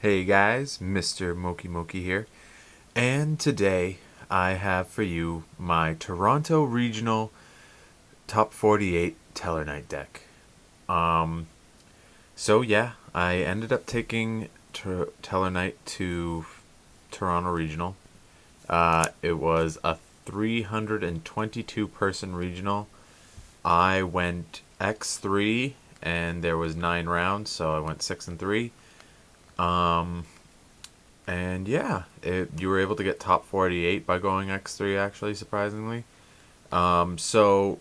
Hey guys, Mr. Moki here, and today I have for you my Toronto Regional Top 48 Tellarknight deck. Um, so yeah, I ended up taking Tellarknight to Toronto Regional. It was a 322 person regional. I went X3 and there was 9 rounds, so I went 6 and 3. Um, And yeah, you were able to get top 48 by going X3, actually, surprisingly. So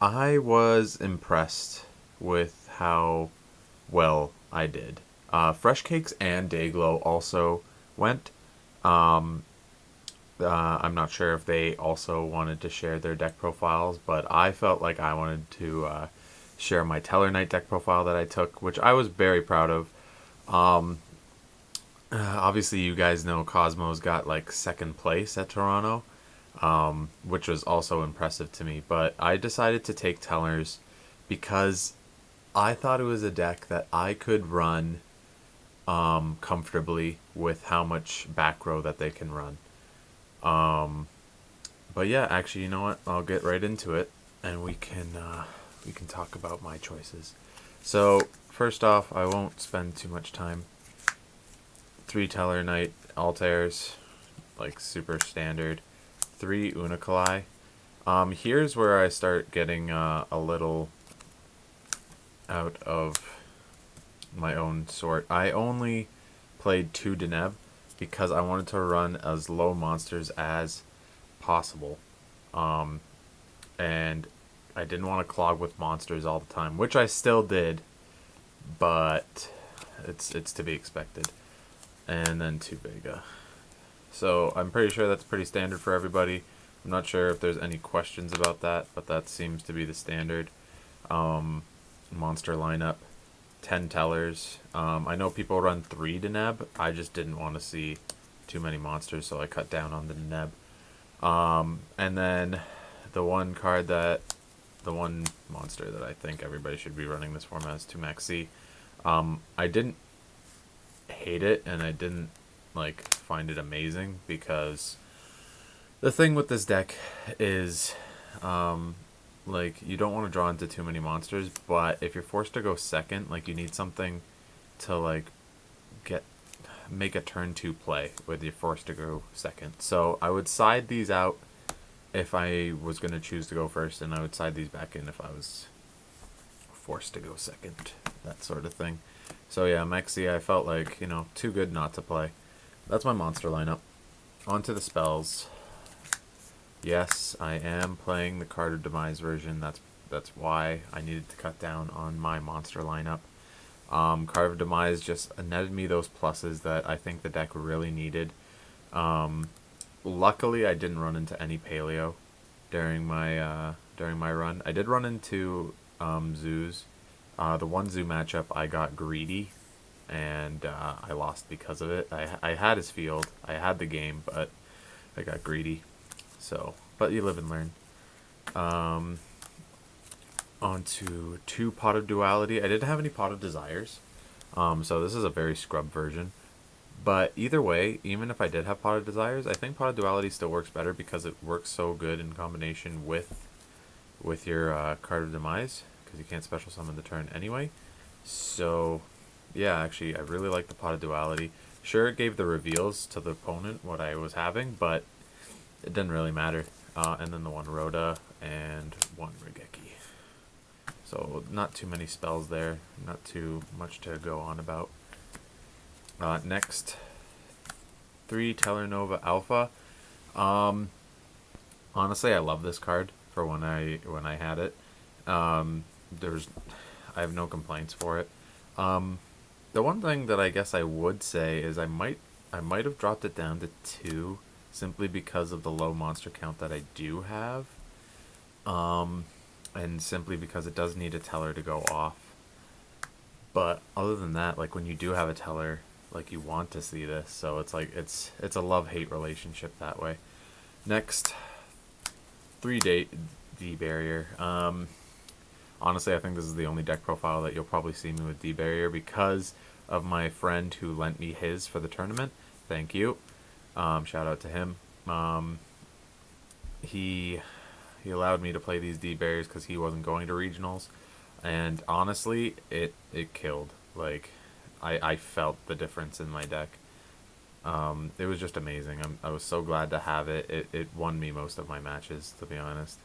I was impressed with how well I did. Fresh Cakes and Dayglow also went. Um, I'm not sure if they also wanted to share their deck profiles, but I felt like I wanted to share my Tellarknight deck profile that I took, which I was very proud of. Um, Obviously, you guys know Cosmos got like second place at Toronto, which was also impressive to me. But I decided to take Tellers because I thought it was a deck that I could run comfortably with how much back row that they can run. Um, but yeah, actually, you know what? I'll get right into it, and we can talk about my choices. So first off, I won't spend too much time. 3 Tellarknight Altairs, like super standard. 3 Unicoli. Here's where I start getting a little out of my own sort. I only played 2 Deneb because I wanted to run as low monsters as possible. Um, and I didn't want to clog with monsters all the time, which I still did, but it's to be expected. And then 2 Vega. So I'm pretty sure that's pretty standard for everybody. I'm not sure if there's any questions about that, but that seems to be the standard monster lineup. 10 Tellers. I know people run 3 Deneb. I just didn't want to see too many monsters, so I cut down on the Deneb. And then the the one monster that I think everybody should be running this format is 2 Maxi. I didn't hate it, and I didn't like find it amazing because the thing with this deck is like you don't want to draw into too many monsters, but if you're forced to go second, like you need something to like get make a turn 2 play with you're forced to go second. So I would side these out if I was going to choose to go first, and I would side these back in if I was forced to go second, that sort of thing. So yeah, Mexi, I felt like, too good not to play. That's my monster lineup. On to the spells. Yes, I am playing the Card of Demise version. That's why I needed to cut down on my monster lineup. Card of Demise just netted me those pluses that I think the deck really needed. Luckily, I didn't run into any paleo during my run. I did run into zoos. The one zoo matchup, I got greedy, and I lost because of it. I had his field, I had the game, but I got greedy. So, but you live and learn. Um, On to 2 Pot of Duality. I didn't have any Pot of Desires, so this is a very scrub version. But either way, even if I did have Pot of Desires, I think Pot of Duality still works better because it works so good in combination with your Card of Demise, because you can't special summon the turn anyway. So, yeah, actually, I really like the Pot of Duality. Sure, it gave the reveals to the opponent what I was having, but it didn't really matter. And then the 1 Rhoda and 1 Regeki. So, not too many spells there. Not too much to go on about. Next, 3 Tellarnova Alpha. Honestly, I love this card for when I had it. There's, I have no complaints for it. The one thing that I guess I would say is I might have dropped it down to 2 simply because of the low monster count that I do have. And simply because it does need a teller to go off. But other than that, like when you do have a teller, like you want to see this, so it's like it's a love-hate relationship that way. Next, 3 D barrier. Honestly, I think this is the only deck profile that you'll probably see me with D barrier because of my friend who lent me his for the tournament. Thank you. Shout out to him. He allowed me to play these D barriers because he wasn't going to regionals, and honestly, it killed. Like, I felt the difference in my deck. It was just amazing. I was so glad to have it. It won me most of my matches, to be honest.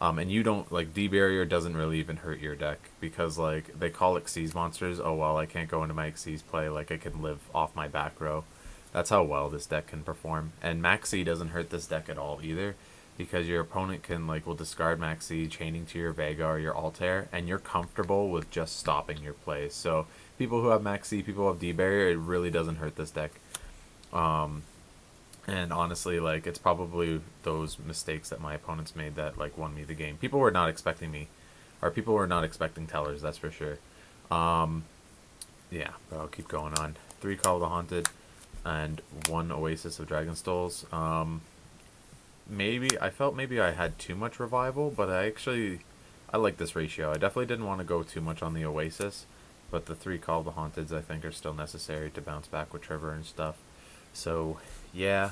And you don't, like, D-Barrier doesn't really even hurt your deck, because, like, they call Xyz monsters. Oh, well, I can't go into my Xyz play, like, I can live off my back row. That's how well this deck can perform. And Maxi doesn't hurt this deck at all, either, because your opponent can, like, will discard Maxi, chaining to your Vega or your Altair, and you're comfortable with just stopping your plays. So, people who have Maxi, people who have D-Barrier, it really doesn't hurt this deck. And honestly, like, it's probably those mistakes that my opponents made that, like, won me the game. People were not expecting me, or people were not expecting Tellers, that's for sure. Yeah, but I'll keep going on. 3 Call of the Haunted, and 1 Oasis of Dragonstalls. I felt maybe I had too much Revival, but I like this ratio. I definitely didn't want to go too much on the Oasis, but the 3 Call of the Haunteds, I think, are still necessary to bounce back with Trevor and stuff. So, yeah,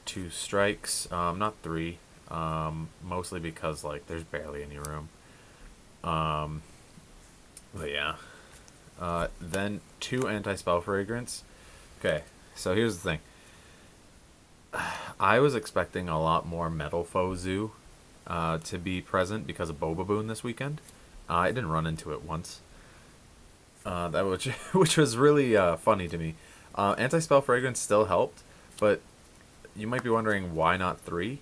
2 strikes, not 3, mostly because, like, there's barely any room. But yeah, then 2 Anti-Spell Fragrance. Okay, so here's the thing. I was expecting a lot more Metal Foe Zoo to be present because of Boba Boon this weekend. I didn't run into it once. Which was really funny to me. Anti-Spell Fragrance still helped, but you might be wondering why not 3.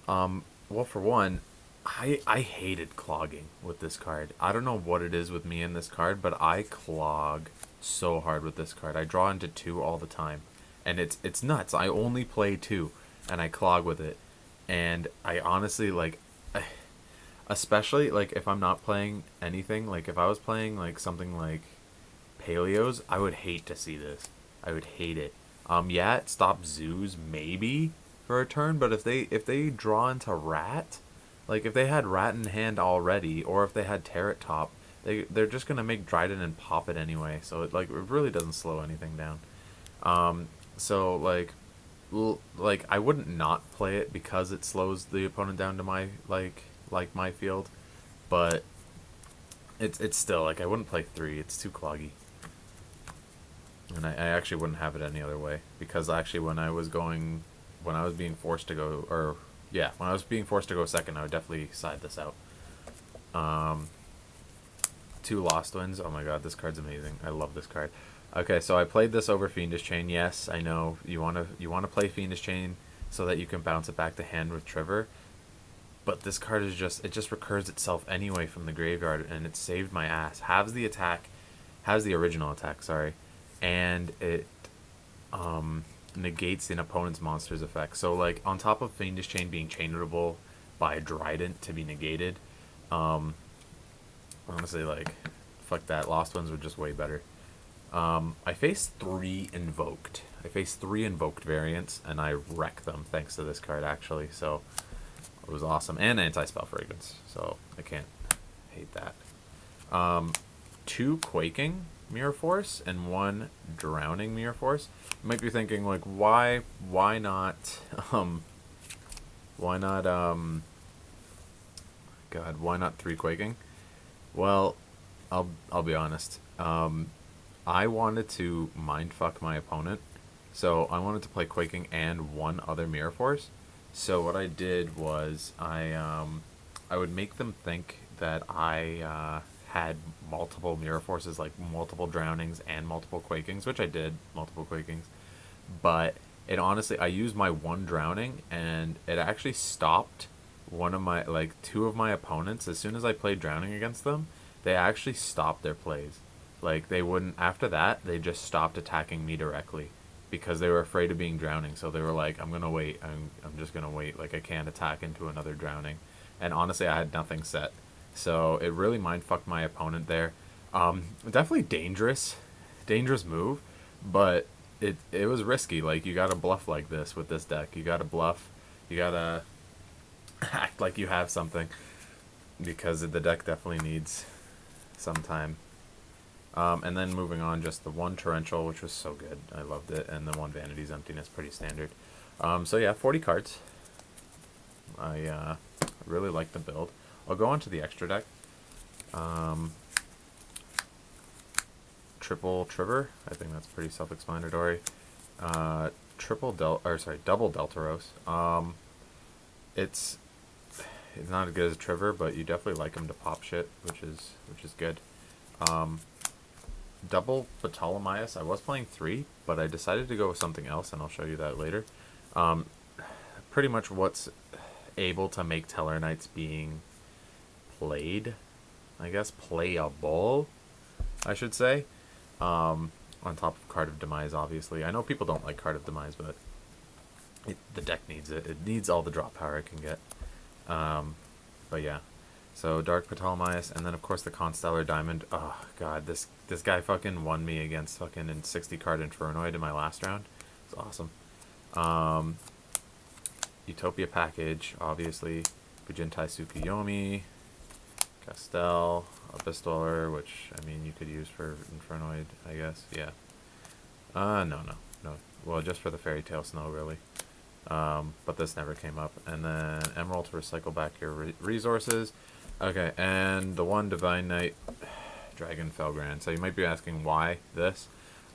Well, for one, I hated clogging with this card. I don't know what it is with me in this card, but I clog so hard with this card. I draw into 2 all the time, and it's nuts. I only play 2, and I clog with it. And I honestly, like, especially, like, if I'm not playing anything, like, if I was playing, like, something like Paleos, I would hate to see this. I would hate it. Yeah, it stops zoos maybe for a turn, but if they draw into rat, like if they had rat in hand already, or if they had Tarot top, they're just gonna make Dryden and pop it anyway. So it really doesn't slow anything down. So like I wouldn't not play it because it slows the opponent down to my like my field, but it's still, like, I wouldn't play 3. It's too cloggy. And I actually wouldn't have it any other way, because actually when I was being forced to go, when I was being forced to go second, I would definitely side this out. 2 Lost Winds. Oh my god, this card's amazing. I love this card. Okay, so I played this over Fiendish Chain. Yes, I know you wanna play Fiendish Chain so that you can bounce it back to hand with Trevor. But this card is just recurs itself anyway from the graveyard, and it saved my ass. Has the original attack, sorry, and it negates an opponent's monster's effect. So, like, on top of Fiendish Chain being chainable by Dryden to be negated, honestly, like, fuck that. Lost Ones were just way better. I faced 3 invoked. Variants, and I wrecked them thanks to this card, actually. So it was awesome. And Anti-Spell Fragrance, so I can't hate that. 2 Quaking Mirror Force and 1 Drowning Mirror Force. You might be thinking, like, why not why not 3 Quaking? Well, I'll be honest. I wanted to mindfuck my opponent, so I wanted to play Quaking and 1 other Mirror Force. So what I did was I would make them think that I had multiple Mirror Forces, like multiple Drownings and multiple Quakings, which I did, multiple Quakings. But it honestly, I used my 1 Drowning, and it actually stopped 2 of my opponents. As soon as I played Drowning against them, they actually stopped their plays. Like, they wouldn't, after that, they just stopped attacking me directly, because they were afraid of being Drowning. So they were like, I'm gonna wait, I'm just gonna wait, like, I can't attack into another Drowning. And honestly, I had nothing set. So it really mindfucked my opponent there. Definitely dangerous move, but it was risky. Like, you gotta bluff like this with this deck. You gotta bluff, you gotta act like you have something, because the deck definitely needs some time And then moving on, just the one Torrential, which was so good. I loved it. And the one Vanity's Emptiness, pretty standard. So yeah, 40 cards. I really like the build. I'll go on to the extra deck. Triple Trigger. I think that's pretty self-explanatory. Double Deltaros. It's not as good as Trigger, but you definitely like him to pop shit, which is good. Double Ptolemaeus. I was playing 3, but I decided to go with something else, and I'll show you that later. Pretty much what's able to make Tellarknights being played, I guess, playable, I should say. On top of Card of Demise, obviously. I know people don't like Card of Demise, but the deck needs it. It needs all the drop power it can get. But yeah. So Dark Ptolemaeus, and then of course the Constellar Diamond. Oh god, this guy fucking won me against fucking 60 card Infernoid in my last round. It's awesome. Utopia package, obviously. Fujintai Tsukuyomi, Castel, Abyss Dweller, which I mean you could use for Infernoid, I guess. Yeah. No. Well, just for the Fairy Tale Snow, really. But this never came up. And then Emerald to recycle back your resources. Okay, and the one Divine Knight, Dragon Felgrand. So you might be asking why this.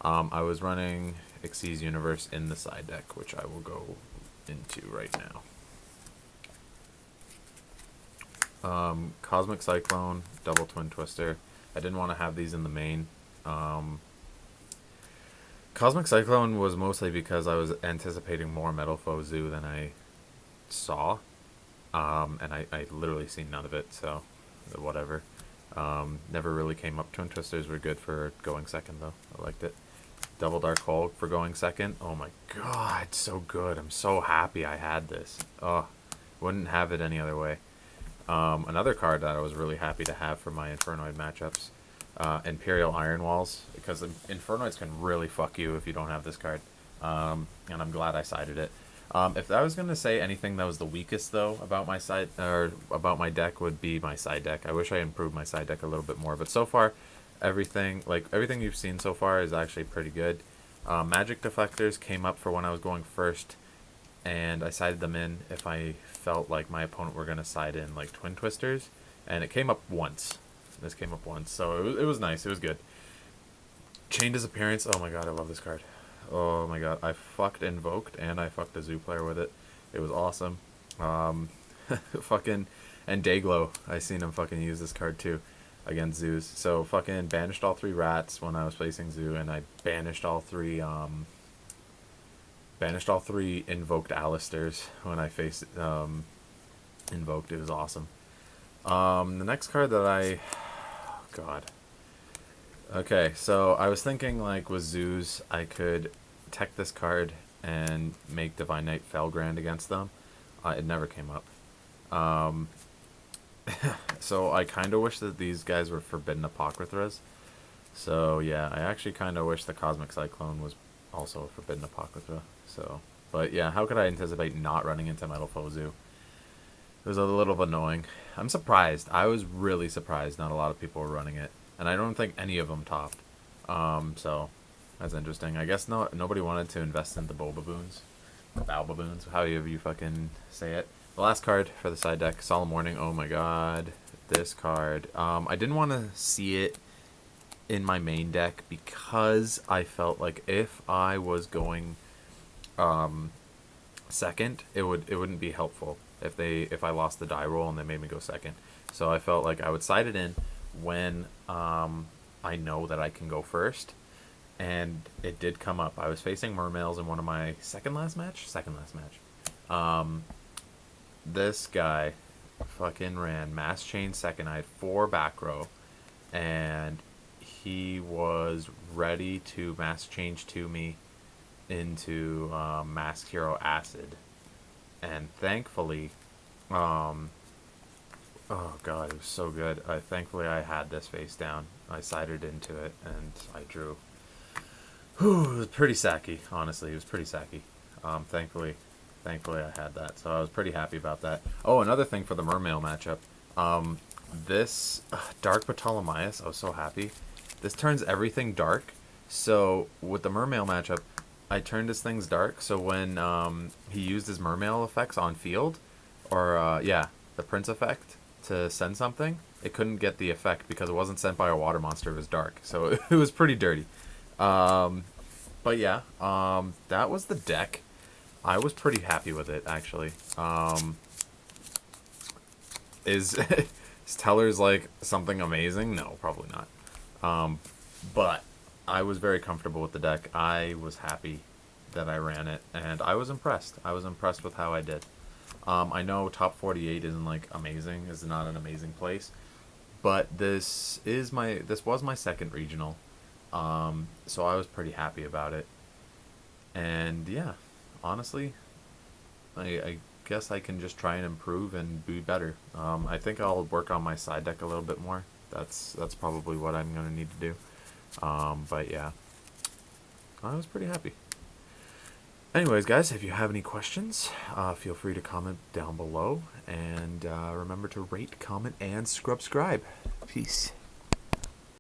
I was running Xyz Universe in the side deck, which I will go into right now. Cosmic Cyclone, Double Twin Twister. I didn't want to have these in the main. Cosmic Cyclone was mostly because I was anticipating more Metal Foe Zoo than I saw. And I literally seen none of it, so whatever. Never really came up. Twin Twisters were good for going second, though. I liked it. Double Dark Hole for going second. Oh my god, so good. I'm so happy I had this. Oh, wouldn't have it any other way. Another card that I was really happy to have for my Infernoid matchups. Imperial Iron Walls, because Infernoids can really fuck you if you don't have this card. And I'm glad I sided it. If I was going to say anything that was the weakest, though, about my side, or about my deck, would be my side deck. I wish I improved my side deck a little bit more, but so far, everything you've seen so far is actually pretty good. Magic Deflectors came up for when I was going first, and I sided them in if I felt like my opponent were going to side in, like, Twin Twisters, and it came up once. This came up once, so it was nice. It was good. Chain Disappearance. Oh my god, I love this card. Oh my god, I fucked Invoked, and I fucked a Zoo player with it. It was awesome. Fucking, and Dayglow, I seen him fucking use this card too against Zoos. So fucking banished all 3 rats when I was facing Zoo, and I banished all 3 invoked Alistairs when I faced Invoked. It was awesome. The next card that God. Okay, so I was thinking, like, with Zoos, I could tech this card and make Divine Knight Felgrand against them. It never came up. So I kind of wish that these guys were Forbidden Apocryphas. So, yeah, I actually kind of wish the Cosmic Cyclone was also a Forbidden Apocrypha. So, but yeah, how could I anticipate not running into Metal Foe Zoo? It was a little annoying. I'm surprised. I was really surprised not a lot of people were running it. And I don't think any of them topped. So that's interesting. I guess nobody wanted to invest in the Bobaboons. Balbaboons, however you fucking say it. The last card for the side deck, Solemn Warning. Oh my god. This card. I didn't want to see it in my main deck because I felt like if I was going second, it wouldn't be helpful if I lost the die roll and they made me go second. So I felt like I would side it in when I know that I can go first, and it did come up. I was facing Mermails in one of my second last match. This guy fucking ran Mass Chain second. I had 4 back row, and he was ready to Mass Change to me into Masked Hero Acid, and thankfully, oh god, it was so good. Thankfully, I had this face down. I sided into it, and I drew. Whew, it was pretty sacky, honestly. It was pretty sacky. Thankfully, I had that, so I was pretty happy about that. Oh, another thing for the Mermail matchup. This Dark Ptolemaeus, I was so happy. this turns everything dark. So with the Mermail matchup, I turned his things dark. So when he used his Mermail effects on field, or yeah, the Prince effect to send something, it couldn't get the effect because it wasn't sent by a water monster. It was dark, so it was pretty dirty. But yeah, that was the deck. I was pretty happy with it, actually. Is is Tellar's like something amazing? No, probably not. But I was very comfortable with the deck. I was happy that I ran it, and I was impressed. I was impressed with how I did. I know top 48 isn't like amazing, is not an amazing place, but this was my second regional, so I was pretty happy about it. And yeah, honestly, I guess I can just try and improve and be better. I think I'll work on my side deck a little bit more. That's probably what I'm gonna need to do. But yeah, I was pretty happy. Anyways, guys, if you have any questions, feel free to comment down below. And remember to rate, comment, and SCRUB-Scribe. Peace.